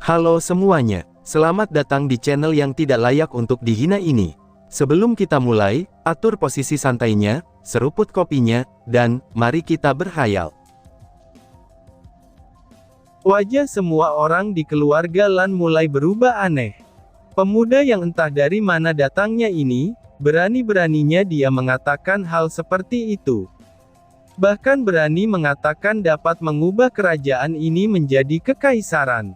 Halo semuanya, selamat datang di channel yang tidak layak untuk dihina ini. Sebelum kita mulai, atur posisi santainya, seruput kopinya, dan mari kita berkhayal. Wajah semua orang di keluarga Lan mulai berubah aneh. Pemuda yang entah dari mana datangnya ini, berani-beraninya dia mengatakan hal seperti itu. Bahkan berani mengatakan dapat mengubah kerajaan ini menjadi kekaisaran.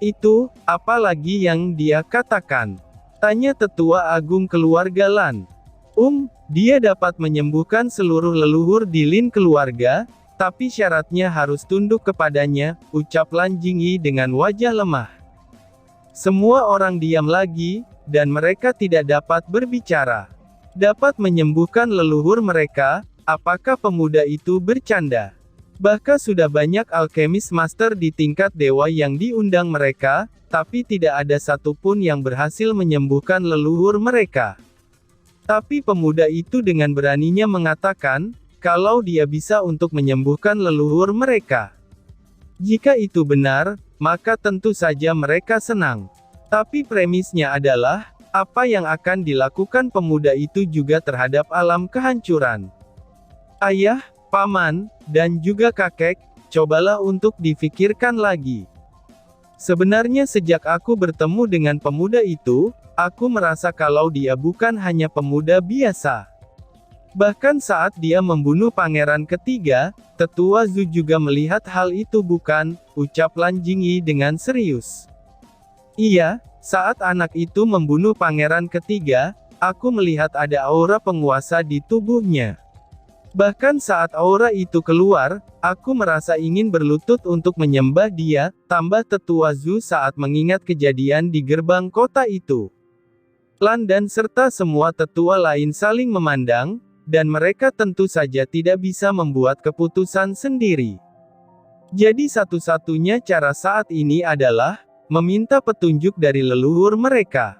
Itu, apalagi yang dia katakan? Tanya tetua agung keluarga Lan. Dia dapat menyembuhkan seluruh leluhur di Lin keluarga, tapi syaratnya harus tunduk kepadanya, ucap Lan Jingyi dengan wajah lemah. Semua orang diam lagi, dan mereka tidak dapat berbicara. Dapat menyembuhkan leluhur mereka, apakah pemuda itu bercanda? Bahkan sudah banyak alkemis master di tingkat dewa yang diundang mereka, tapi tidak ada satupun yang berhasil menyembuhkan leluhur mereka. Tapi pemuda itu dengan beraninya mengatakan, kalau dia bisa untuk menyembuhkan leluhur mereka. Jika itu benar, maka tentu saja mereka senang. Tapi premisnya adalah, apa yang akan dilakukan pemuda itu juga terhadap alam kehancuran. Ayah, paman, dan juga kakek, cobalah untuk difikirkan lagi. Sebenarnya sejak aku bertemu dengan pemuda itu, aku merasa kalau dia bukan hanya pemuda biasa. Bahkan saat dia membunuh pangeran ketiga, tetua Zhu juga melihat hal itu bukan, ucap Lan Jingyi dengan serius. Iya, saat anak itu membunuh pangeran ketiga, aku melihat ada aura penguasa di tubuhnya. Bahkan saat aura itu keluar, aku merasa ingin berlutut untuk menyembah dia, tambah tetua Zhu saat mengingat kejadian di gerbang kota itu. Lan dan serta semua tetua lain saling memandang, dan mereka tentu saja tidak bisa membuat keputusan sendiri. Jadi satu-satunya cara saat ini adalah, meminta petunjuk dari leluhur mereka.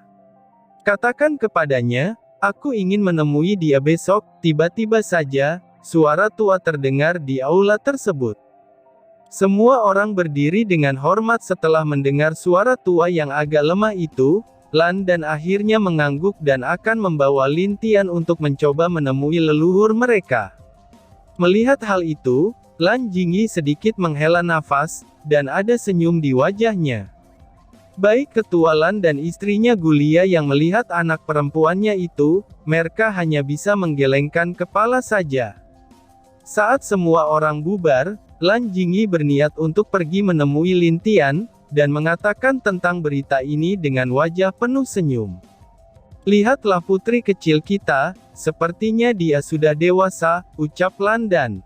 Katakan kepadanya, aku ingin menemui dia besok. Tiba-tiba saja, suara tua terdengar di aula tersebut. Semua orang berdiri dengan hormat setelah mendengar suara tua yang agak lemah itu. Lan dan akhirnya mengangguk dan akan membawa Lin Tian untuk mencoba menemui leluhur mereka. Melihat hal itu, Lan Jingyi sedikit menghela nafas, dan ada senyum di wajahnya. Baik ketua Lan dan istrinya Gulia yang melihat anak perempuannya itu, mereka hanya bisa menggelengkan kepala saja. Saat semua orang bubar, Lan Jingyi berniat untuk pergi menemui Lin Tian, dan mengatakan tentang berita ini dengan wajah penuh senyum. Lihatlah putri kecil kita, sepertinya dia sudah dewasa, ucap Lan Dan.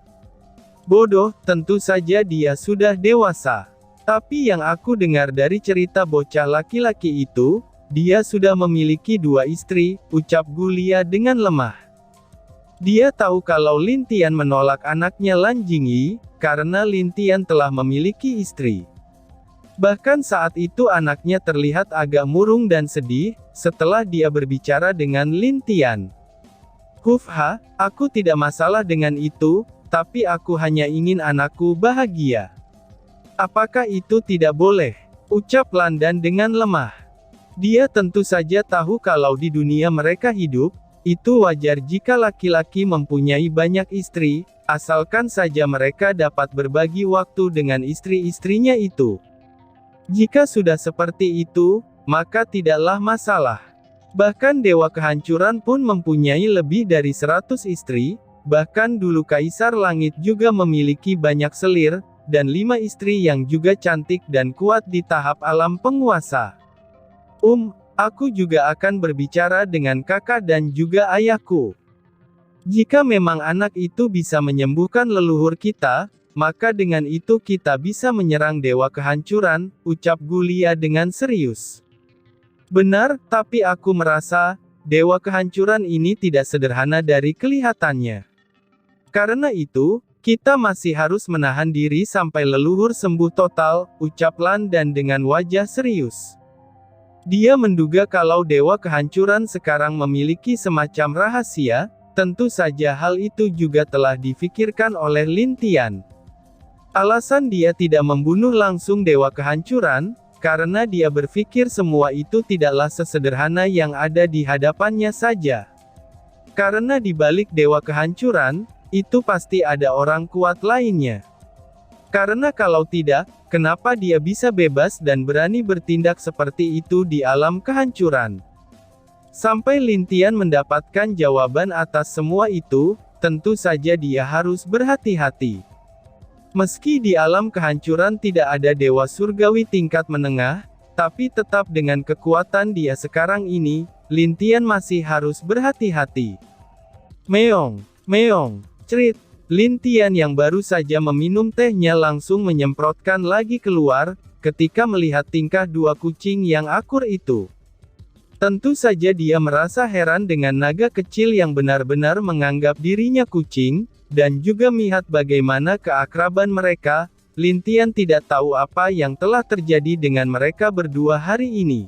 Bodoh, tentu saja dia sudah dewasa. Tapi yang aku dengar dari cerita bocah laki-laki itu, dia sudah memiliki 2 istri, ucap Gulia dengan lemah. Dia tahu kalau Lin Tian menolak anaknya Lan Jingyi, karena Lin Tian telah memiliki istri. Bahkan saat itu anaknya terlihat agak murung dan sedih, setelah dia berbicara dengan Lin Tian. Aku tidak masalah dengan itu, tapi aku hanya ingin anakku bahagia. Apakah itu tidak boleh? Ucap Lan Dan dengan lemah. Dia tentu saja tahu kalau di dunia mereka hidup, itu wajar jika laki-laki mempunyai banyak istri, asalkan saja mereka dapat berbagi waktu dengan istri-istrinya itu. Jika sudah seperti itu, maka tidaklah masalah. Bahkan Dewa Kehancuran pun mempunyai lebih dari 100 istri, bahkan dulu Kaisar Langit juga memiliki banyak selir, dan 5 istri yang juga cantik dan kuat di tahap alam penguasa. Aku juga akan berbicara dengan kakak dan juga ayahku. Jika memang anak itu bisa menyembuhkan leluhur kita, maka dengan itu kita bisa menyerang Dewa Kehancuran, ucap Gulia dengan serius. Benar, tapi aku merasa, Dewa Kehancuran ini tidak sederhana dari kelihatannya. Karena itu, kita masih harus menahan diri sampai leluhur sembuh total, ucap Lan Dan dengan wajah serius. Dia menduga kalau Dewa Kehancuran sekarang memiliki semacam rahasia, tentu saja hal itu juga telah difikirkan oleh Lin Tian. Alasan dia tidak membunuh langsung Dewa Kehancuran, karena dia berpikir semua itu tidaklah sesederhana yang ada di hadapannya saja. Karena di balik dewa kehancuran, itu pasti ada orang kuat lainnya. Karena kalau tidak, kenapa dia bisa bebas dan berani bertindak seperti itu di alam kehancuran? Sampai Lin Tian mendapatkan jawaban atas semua itu, tentu saja dia harus berhati-hati. Meski di alam kehancuran tidak ada dewa surgawi tingkat menengah, tapi tetap dengan kekuatan dia sekarang ini, Lin Tian masih harus berhati-hati. Meong, meong, cerit. Lin Tian yang baru saja meminum tehnya langsung menyemprotkan lagi keluar, ketika melihat tingkah dua kucing yang akur itu. Tentu saja dia merasa heran dengan naga kecil yang benar-benar menganggap dirinya kucing, dan juga melihat bagaimana keakraban mereka. Lin Tian tidak tahu apa yang telah terjadi dengan mereka berdua hari ini.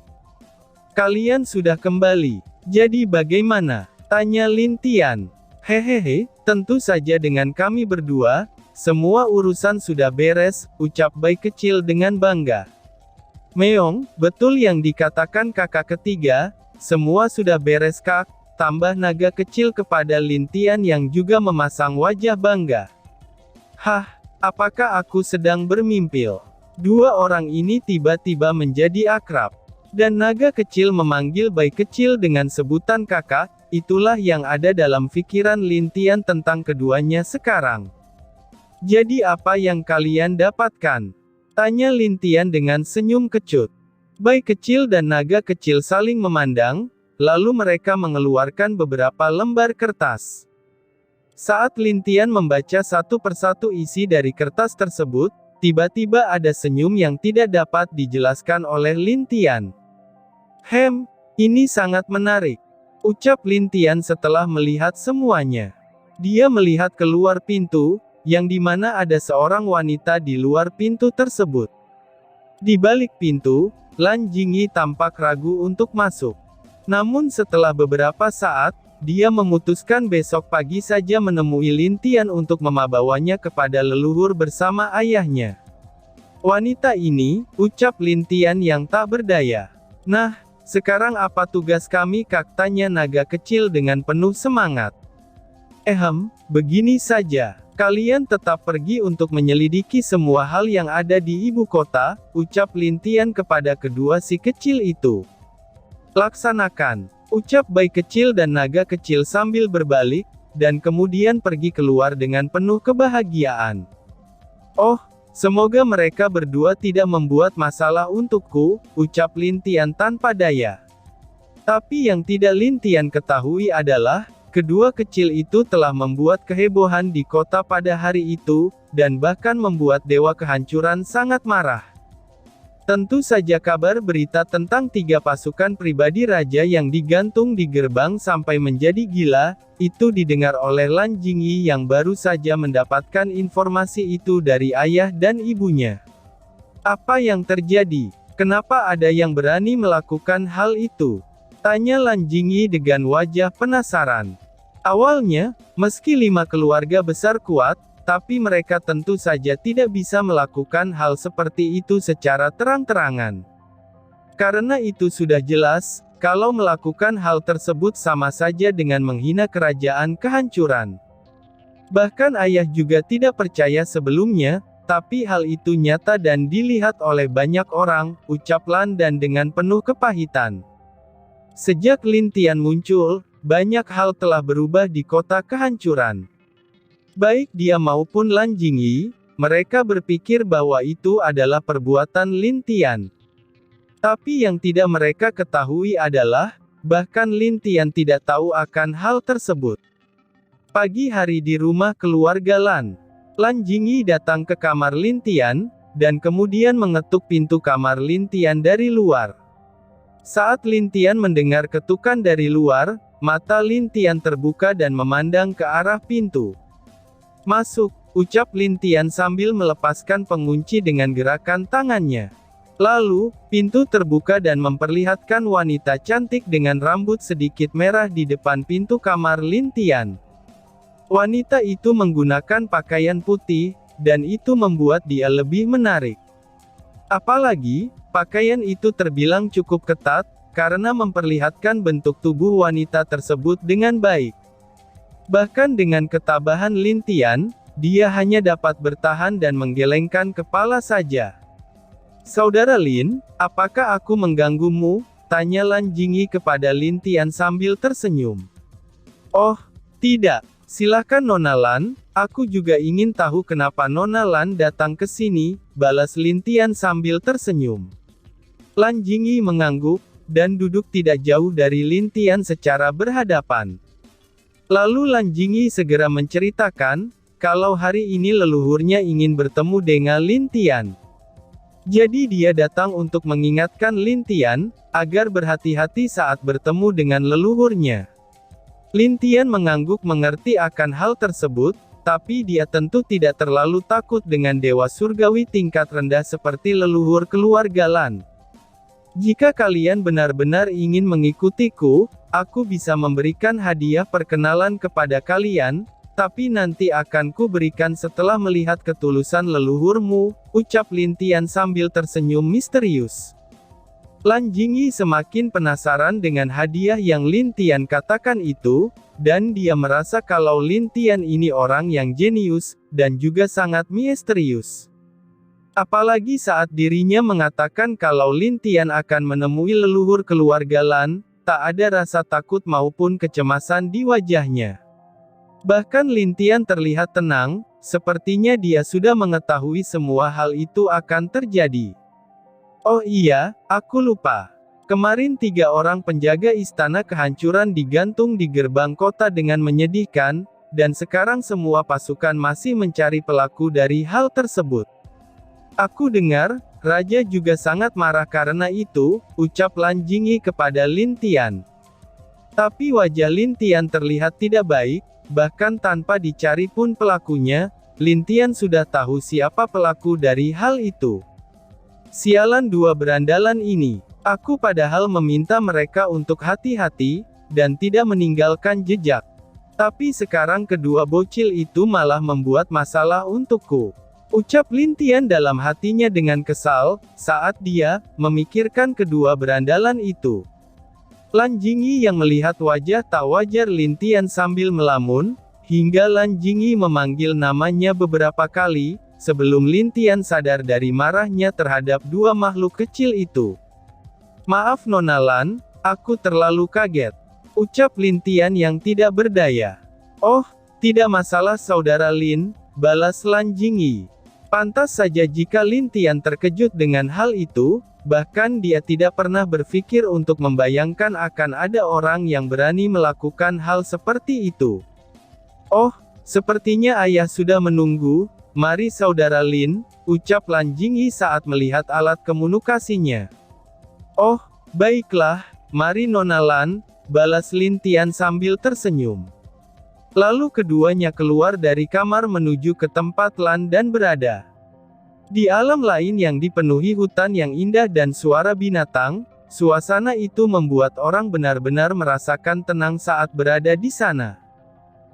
"Kalian sudah kembali. Jadi bagaimana?" tanya Lin Tian. "Hehehe, tentu saja dengan kami berdua, semua urusan sudah beres," ucap bayi kecil dengan bangga. "Meong, betul yang dikatakan kakak ketiga, semua sudah beres kak," tambah naga kecil kepada Lin Tian yang juga memasang wajah bangga. "Hah, apakah aku sedang bermimpi?" Dua orang ini tiba-tiba menjadi akrab. Dan naga kecil memanggil bayi kecil dengan sebutan kakak, itulah yang ada dalam pikiran Lin Tian tentang keduanya sekarang. "Jadi apa yang kalian dapatkan?" tanya Lin Tian dengan senyum kecut. Bayi kecil dan naga kecil saling memandang, lalu mereka mengeluarkan beberapa lembar kertas. Saat Lin Tian membaca satu persatu isi dari kertas tersebut, tiba-tiba ada senyum yang tidak dapat dijelaskan oleh Lin Tian. Ini sangat menarik," ucap Lin Tian setelah melihat semuanya. Dia melihat keluar pintu, yang dimana ada seorang wanita di luar pintu tersebut. Di balik pintu, Lan Jingyi tampak ragu untuk masuk. Namun setelah beberapa saat, dia memutuskan besok pagi saja menemui Lin Tian untuk membawanya kepada leluhur bersama ayahnya. "Wanita ini," ucap Lin Tian yang tak berdaya. "Nah, sekarang apa tugas kami kak?" tanya naga kecil dengan penuh semangat. Begini saja. Kalian tetap pergi untuk menyelidiki semua hal yang ada di ibu kota," ucap Lin Tian kepada kedua si kecil itu. "Laksanakan," ucap bayi kecil dan naga kecil sambil berbalik, dan kemudian pergi keluar dengan penuh kebahagiaan. "Oh, semoga mereka berdua tidak membuat masalah untukku," ucap Lin Tian tanpa daya. Tapi yang tidak Lin Tian ketahui adalah, kedua kecil itu telah membuat kehebohan di kota pada hari itu, dan bahkan membuat dewa kehancuran sangat marah. Tentu saja kabar berita tentang 3 pasukan pribadi raja yang digantung di gerbang sampai menjadi gila, itu didengar oleh Lan Jingyi yang baru saja mendapatkan informasi itu dari ayah dan ibunya. "Apa yang terjadi? Kenapa ada yang berani melakukan hal itu?" tanya Lan Jingyi dengan wajah penasaran. Awalnya, meski 5 keluarga besar kuat, tapi mereka tentu saja tidak bisa melakukan hal seperti itu secara terang-terangan. Karena itu sudah jelas, kalau melakukan hal tersebut sama saja dengan menghina kerajaan kehancuran. Bahkan ayah juga tidak percaya sebelumnya, tapi hal itu nyata dan dilihat oleh banyak orang, ucap Lan dan dengan penuh kepahitan. Sejak Lin Tian muncul, banyak hal telah berubah di kota kehancuran. Baik dia maupun Lan Jingyi, mereka berpikir bahwa itu adalah perbuatan Lin Tian. Tapi yang tidak mereka ketahui adalah, bahkan Lin Tian tidak tahu akan hal tersebut. Pagi hari di rumah keluarga Lan Jingyi datang ke kamar Lin Tian, dan kemudian mengetuk pintu kamar Lin Tian dari luar. Saat Lin Tian mendengar ketukan dari luar, mata Lin Tian terbuka dan memandang ke arah pintu. "Masuk," ucap Lin Tian sambil melepaskan pengunci dengan gerakan tangannya. Lalu, pintu terbuka dan memperlihatkan wanita cantik dengan rambut sedikit merah di depan pintu kamar Lin Tian. Wanita itu menggunakan pakaian putih, dan itu membuat dia lebih menarik. Apalagi, pakaian itu terbilang cukup ketat, karena memperlihatkan bentuk tubuh wanita tersebut dengan baik. Bahkan dengan ketabahan Lin Tian, dia hanya dapat bertahan dan menggelengkan kepala saja. "Saudara Lin, apakah aku mengganggumu?" tanya Lan Jingyi kepada Lin Tian sambil tersenyum. "Oh, tidak. Silakan Nona Lan, aku juga ingin tahu kenapa Nona Lan datang ke sini," balas Lin Tian sambil tersenyum. Lan Jingyi mengangguk, dan duduk tidak jauh dari Lin Tian secara berhadapan. Lalu Lan Jingyi segera menceritakan, kalau hari ini leluhurnya ingin bertemu dengan Lin Tian. Jadi dia datang untuk mengingatkan Lin Tian, agar berhati-hati saat bertemu dengan leluhurnya. Lin Tian mengangguk mengerti akan hal tersebut, tapi dia tentu tidak terlalu takut dengan dewa surgawi tingkat rendah seperti leluhur keluarga Lan. "Jika kalian benar-benar ingin mengikutiku, aku bisa memberikan hadiah perkenalan kepada kalian, tapi nanti akan ku berikan setelah melihat ketulusan leluhurmu," ucap Lin Tian sambil tersenyum misterius. Lan Jingyi semakin penasaran dengan hadiah yang Lin Tian katakan itu, dan dia merasa kalau Lin Tian ini orang yang jenius, dan juga sangat misterius. Apalagi saat dirinya mengatakan kalau Lin Tian akan menemui leluhur keluarga Lan, tak ada rasa takut maupun kecemasan di wajahnya. Bahkan Lin Tian terlihat tenang, sepertinya dia sudah mengetahui semua hal itu akan terjadi. "Oh iya, aku lupa. Kemarin 3 orang penjaga istana kehancuran digantung di gerbang kota dengan menyedihkan, dan sekarang semua pasukan masih mencari pelaku dari hal tersebut. Aku dengar, Raja juga sangat marah karena itu," ucap Lan Jingyi kepada Lin Tian. Tapi wajah Lin Tian terlihat tidak baik, bahkan tanpa dicari pun pelakunya, Lin Tian sudah tahu siapa pelaku dari hal itu. "Sialan dua berandalan ini. Aku padahal meminta mereka untuk hati-hati, dan tidak meninggalkan jejak. Tapi sekarang kedua bocil itu malah membuat masalah untukku," ucap Lin Tian dalam hatinya dengan kesal, saat dia memikirkan kedua berandalan itu. Lan Jingyi yang melihat wajah tak wajar Lin Tian sambil melamun, hingga Lan Jingyi memanggil namanya beberapa kali, sebelum Lin Tian sadar dari marahnya terhadap dua makhluk kecil itu. "Maaf Nona Lan, aku terlalu kaget," ucap Lin Tian yang tidak berdaya. "Oh, tidak masalah Saudara Lin," balas Lan Jingyi. Pantas saja jika Lin Tian terkejut dengan hal itu, bahkan dia tidak pernah berpikir untuk membayangkan akan ada orang yang berani melakukan hal seperti itu. "Oh, sepertinya ayah sudah menunggu, mari Saudara Lin," ucap Lan Jingyi saat melihat alat komunikasinya. "Oh, baiklah, mari Nona Lan," balas Lin Tian sambil tersenyum. Lalu keduanya keluar dari kamar menuju ke tempat Lan dan berada. Di alam lain yang dipenuhi hutan yang indah dan suara binatang, suasana itu membuat orang benar-benar merasakan tenang saat berada di sana.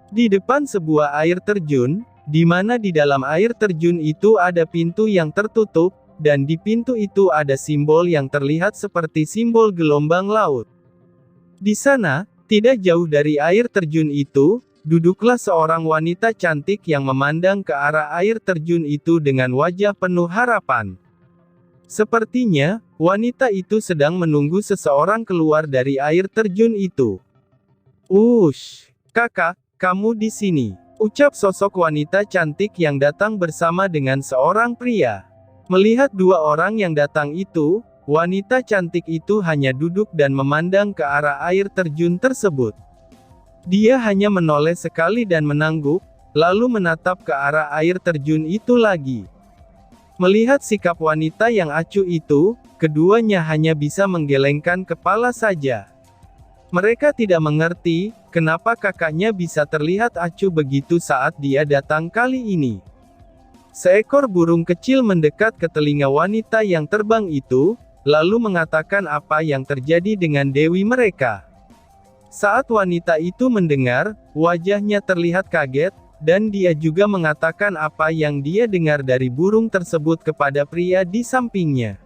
Di depan sebuah air terjun, di mana di dalam air terjun itu ada pintu yang tertutup, dan di pintu itu ada simbol yang terlihat seperti simbol gelombang laut. Di sana, tidak jauh dari air terjun itu, duduklah seorang wanita cantik yang memandang ke arah air terjun itu dengan wajah penuh harapan. Sepertinya, wanita itu sedang menunggu seseorang keluar dari air terjun itu. "Ush, kakak, kamu di sini," ucap sosok wanita cantik yang datang bersama dengan seorang pria. Melihat dua orang yang datang itu, wanita cantik itu hanya duduk dan memandang ke arah air terjun tersebut. Dia hanya menoleh sekali dan mengangguk, lalu menatap ke arah air terjun itu lagi. Melihat sikap wanita yang acuh itu, keduanya hanya bisa menggelengkan kepala saja. Mereka tidak mengerti, kenapa kakaknya bisa terlihat acuh begitu saat dia datang kali ini. Seekor burung kecil mendekat ke telinga wanita yang terbang itu, lalu mengatakan apa yang terjadi dengan dewi mereka. Saat wanita itu mendengar, wajahnya terlihat kaget, dan dia juga mengatakan apa yang dia dengar dari burung tersebut kepada pria di sampingnya.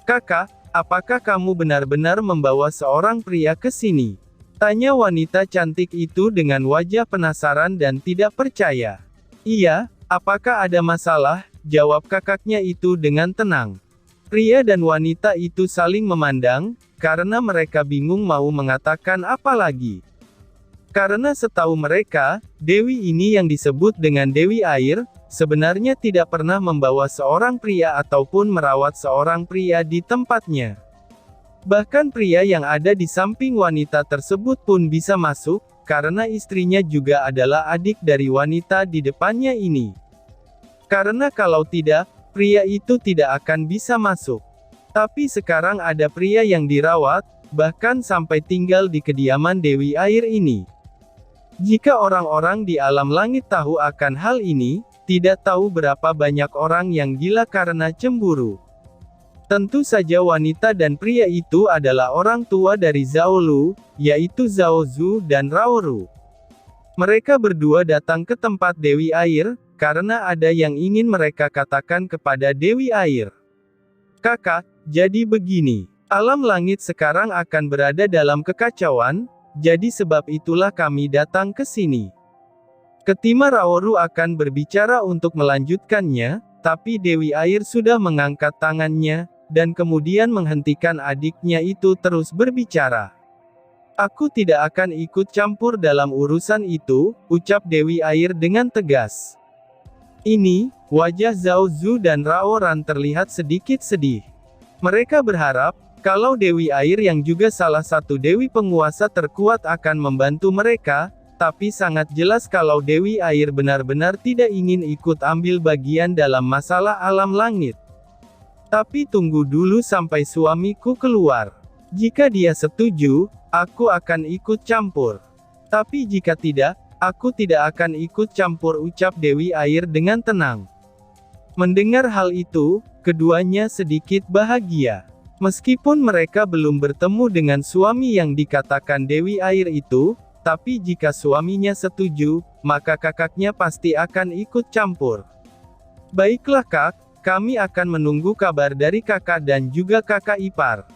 "Kakak, apakah kamu benar-benar membawa seorang pria ke sini?" tanya wanita cantik itu dengan wajah penasaran dan tidak percaya. "Iya, apakah ada masalah?" jawab kakaknya itu dengan tenang. Pria dan wanita itu saling memandang, karena mereka bingung mau mengatakan apa lagi. Karena setahu mereka, Dewi ini yang disebut dengan Dewi Air, sebenarnya tidak pernah membawa seorang pria ataupun merawat seorang pria di tempatnya. Bahkan pria yang ada di samping wanita tersebut pun bisa masuk, karena istrinya juga adalah adik dari wanita di depannya ini. Karena kalau tidak, pria itu tidak akan bisa masuk. Tapi sekarang ada pria yang dirawat, bahkan sampai tinggal di kediaman Dewi Air ini. Jika orang-orang di alam langit tahu akan hal ini, tidak tahu berapa banyak orang yang gila karena cemburu. Tentu saja wanita dan pria itu adalah orang tua dari Zhao Lu, yaitu Zhao Zu dan Rao Ru. Mereka berdua datang ke tempat Dewi Air, karena ada yang ingin mereka katakan kepada Dewi Air. "Kakak, jadi begini. Alam langit sekarang akan berada dalam kekacauan, jadi sebab itulah kami datang ke sini." Ketima Raoru akan berbicara untuk melanjutkannya, tapi Dewi Air sudah mengangkat tangannya, dan kemudian menghentikan adiknya itu terus berbicara. "Aku tidak akan ikut campur dalam urusan itu," ucap Dewi Air dengan tegas. Ini, wajah Zhao Zu dan Rao Ran terlihat sedikit sedih. Mereka berharap, kalau Dewi Air yang juga salah satu dewi penguasa terkuat akan membantu mereka, tapi sangat jelas kalau Dewi Air benar-benar tidak ingin ikut ambil bagian dalam masalah alam langit. "Tapi tunggu dulu sampai suamiku keluar. Jika dia setuju, aku akan ikut campur. Tapi jika tidak, aku tidak akan ikut campur," ucap Dewi Air dengan tenang. Mendengar hal itu, keduanya sedikit bahagia. Meskipun mereka belum bertemu dengan suami yang dikatakan Dewi Air itu, tapi jika suaminya setuju, maka kakaknya pasti akan ikut campur. "Baiklah Kak, kami akan menunggu kabar dari kakak dan juga kakak ipar."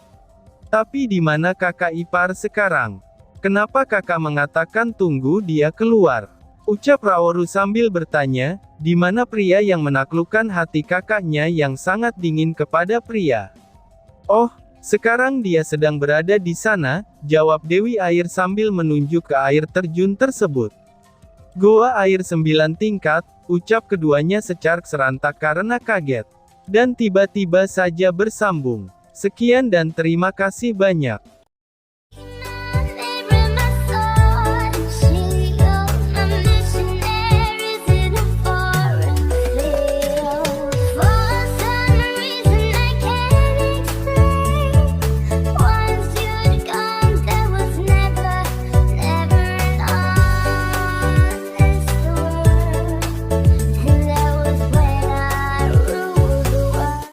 "Tapi di mana kakak ipar sekarang? Kenapa kakak mengatakan tunggu dia keluar?" ucap Raoru sambil bertanya, di mana pria yang menaklukkan hati kakaknya yang sangat dingin kepada pria. "Oh, sekarang dia sedang berada di sana," jawab Dewi Air sambil menunjuk ke air terjun tersebut. "Goa air 9 tingkat, ucap keduanya secara serentak karena kaget. Dan tiba-tiba saja bersambung. "Sekian dan terima kasih banyak."